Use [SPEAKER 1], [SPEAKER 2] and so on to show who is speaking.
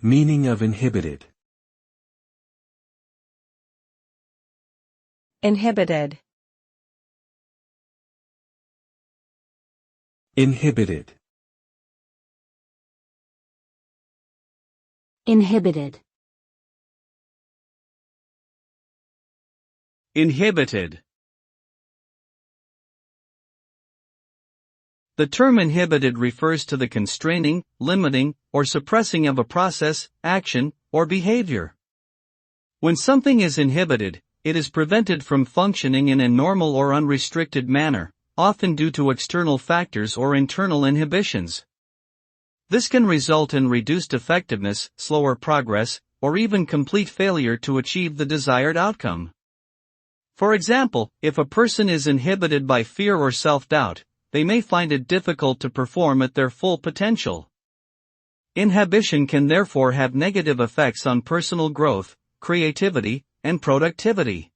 [SPEAKER 1] Meaning of inhibited.
[SPEAKER 2] Inhibited.
[SPEAKER 1] Inhibited.
[SPEAKER 3] Inhibited.
[SPEAKER 4] Inhibited. The term inhibited refers to the constraining, limiting, or suppressing of a process, action, or behavior. When something is inhibited, it is prevented from functioning in a normal or unrestricted manner, often due to external factors or internal inhibitions. This can result in reduced effectiveness, slower progress, or even complete failure to achieve the desired outcome. For example, if a person is inhibited by fear or self-doubt, they may find it difficult to perform at their full potential. Inhibition can therefore have negative effects on personal growth, creativity, and productivity.